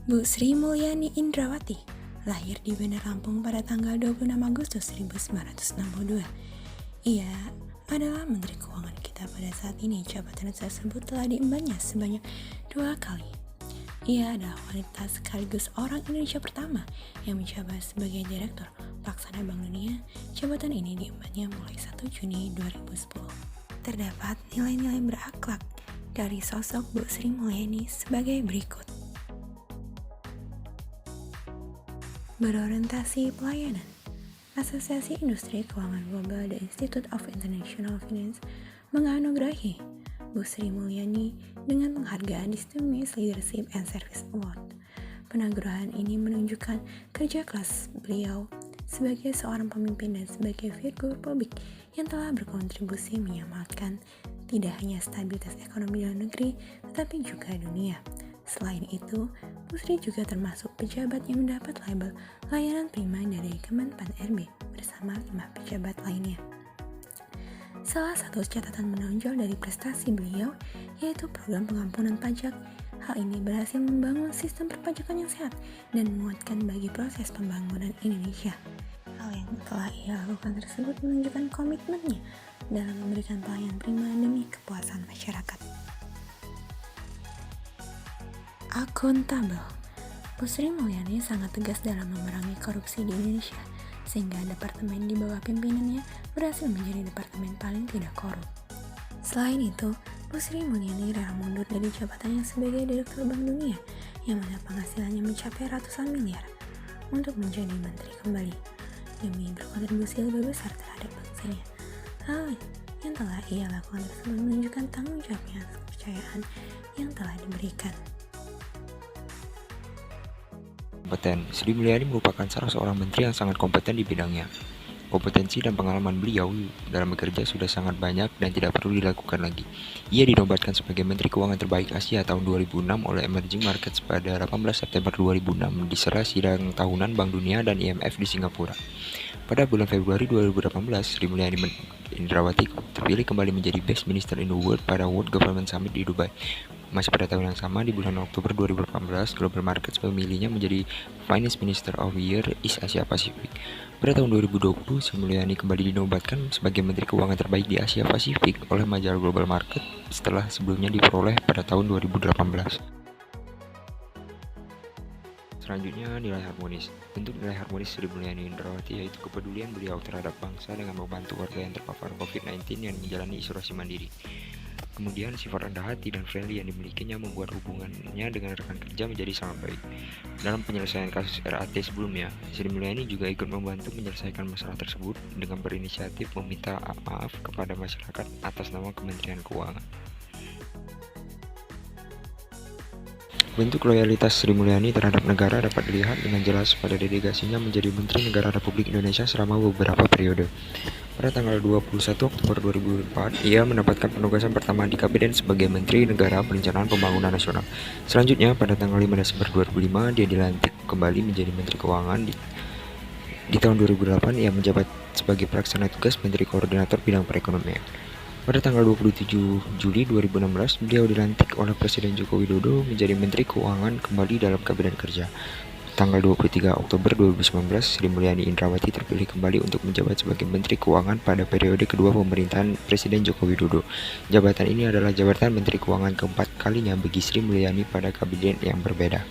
Bu Sri Mulyani Indrawati lahir di Bandar Lampung pada tanggal 26 Agustus 1962. Ia adalah Menteri Keuangan kita pada saat ini. Jabatan tersebut telah diembannya sebanyak 2 kali. Ia adalah wanita sekaligus orang Indonesia pertama yang menjabat sebagai Direktur Pelaksana Bank Dunia. Jabatan ini diembannya mulai 1 Juni 2010. Terdapat nilai-nilai berakhlak dari sosok Bu Sri Mulyani sebagai berikut. Berorientasi pelayanan. Asosiasi Industri Keuangan Global The Institute of International Finance menganugerahi Bu Sri Mulyani dengan penghargaan Distinguished Leadership and Service Award. Penganugerahan ini menunjukkan kerja keras beliau sebagai seorang pemimpin dan sebagai figur publik yang telah berkontribusi menyelamatkan tidak hanya stabilitas ekonomi dalam negeri, tetapi juga dunia. Selain itu, Bu Sri juga termasuk pejabat yang mendapat label layanan prima dari Kemenpan RB bersama 5 pejabat lainnya. Salah satu catatan menonjol dari prestasi beliau yaitu program pengampunan pajak. Hal ini berhasil membangun sistem perpajakan yang sehat dan menguatkan bagi proses pembangunan Indonesia. Hal yang telah ia lakukan tersebut menunjukkan komitmennya dalam memberikan pelayanan prima demi kepuasan masyarakat. Akuntabel. Bu Sri Mulyani sangat tegas dalam memerangi korupsi di Indonesia, sehingga departemen di bawah pimpinannya berhasil menjadi departemen paling tidak korup. Selain itu, Bu Sri Mulyani rela mundur dari jabatannya sebagai Direktur Bank Dunia, yang mana penghasilannya mencapai ratusan miliar, untuk menjadi menteri kembali, demi berkontribusi lebih besar terhadap bangsanya. Hal yang telah ia lakukan tersebut menunjukkan tanggung jawabnya atas kepercayaan yang telah diberikan. Kompeten. Sri Mulyani merupakan salah seorang menteri yang sangat kompeten di bidangnya. Kompetensi dan pengalaman beliau dalam bekerja sudah sangat banyak dan tidak perlu dilakukan lagi. Ia dinobatkan sebagai Menteri Keuangan Terbaik Asia tahun 2006 oleh Emerging Markets pada 18 September 2006 di sela sidang tahunan Bank Dunia dan IMF di Singapura. Pada bulan Februari 2018, Sri Mulyani Indrawati terpilih kembali menjadi Best Minister in the World pada World Government Summit di Dubai. Masih pada tahun yang sama, di bulan Oktober 2018, Global Markets memilihnya menjadi Finance Minister of the Year East Asia Pacific. Pada tahun 2020, Sri Mulyani kembali dinobatkan sebagai Menteri Keuangan Terbaik di Asia Pasifik oleh majalah Global Market setelah sebelumnya diperoleh pada tahun 2018. Selanjutnya, nilai harmonis. Bentuk nilai harmonis Sri Mulyani Indrawati yaitu kepedulian beliau terhadap bangsa dengan membantu warga yang terpapar COVID-19 yang menjalani isolasi mandiri. Kemudian, sifat rendah hati dan friendly yang dimilikinya membuat hubungannya dengan rekan kerja menjadi sangat baik. Dalam penyelesaian kasus RAT sebelumnya, Sri Mulyani juga ikut membantu menyelesaikan masalah tersebut dengan berinisiatif meminta maaf kepada masyarakat atas nama Kementerian Keuangan. Bentuk loyalitas Sri Mulyani terhadap negara dapat dilihat dengan jelas pada dedikasinya menjadi Menteri Negara Republik Indonesia selama beberapa periode. Pada tanggal 21 Oktober 2004, ia mendapatkan penugasan pertama di Kabinet sebagai Menteri Negara Perencanaan Pembangunan Nasional. Selanjutnya, pada tanggal 5 Desember 2005, dia dilantik kembali menjadi Menteri Keuangan. Di tahun 2008, ia menjabat sebagai pelaksana tugas Menteri Koordinator Bidang Perekonomian. Pada tanggal 27 Juli 2016, beliau dilantik oleh Presiden Joko Widodo menjadi Menteri Keuangan kembali dalam Kabinet Kerja. Tanggal 23 Oktober 2019, Sri Mulyani Indrawati terpilih kembali untuk menjabat sebagai Menteri Keuangan pada periode kedua pemerintahan Presiden Joko Widodo. Jabatan ini adalah jabatan Menteri Keuangan keempat kalinya bagi Sri Mulyani pada kabinet yang berbeda.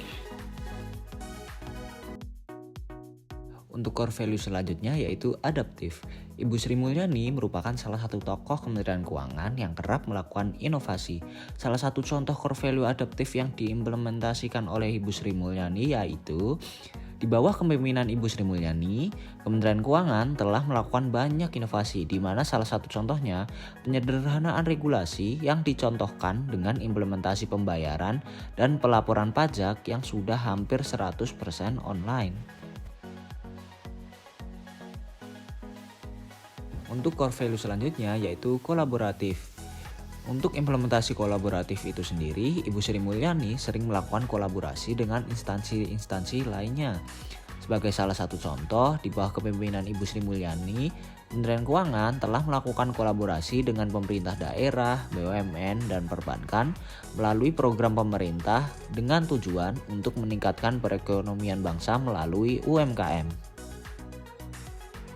Untuk core value selanjutnya yaitu adaptif. Ibu Sri Mulyani merupakan salah satu tokoh Kementerian Keuangan yang kerap melakukan inovasi. Salah satu contoh core value adaptif yang diimplementasikan oleh Ibu Sri Mulyani yaitu di bawah kepemimpinan Ibu Sri Mulyani, Kementerian Keuangan telah melakukan banyak inovasi, di mana salah satu contohnya penyederhanaan regulasi yang dicontohkan dengan implementasi pembayaran dan pelaporan pajak yang sudah hampir 100% online. Untuk core value selanjutnya yaitu kolaboratif. Untuk implementasi kolaboratif itu sendiri, Ibu Sri Mulyani sering melakukan kolaborasi dengan instansi-instansi lainnya. Sebagai salah satu contoh, di bawah kepemimpinan Ibu Sri Mulyani, Kementerian Keuangan telah melakukan kolaborasi dengan pemerintah daerah, BUMN, dan perbankan melalui program pemerintah dengan tujuan untuk meningkatkan perekonomian bangsa melalui UMKM.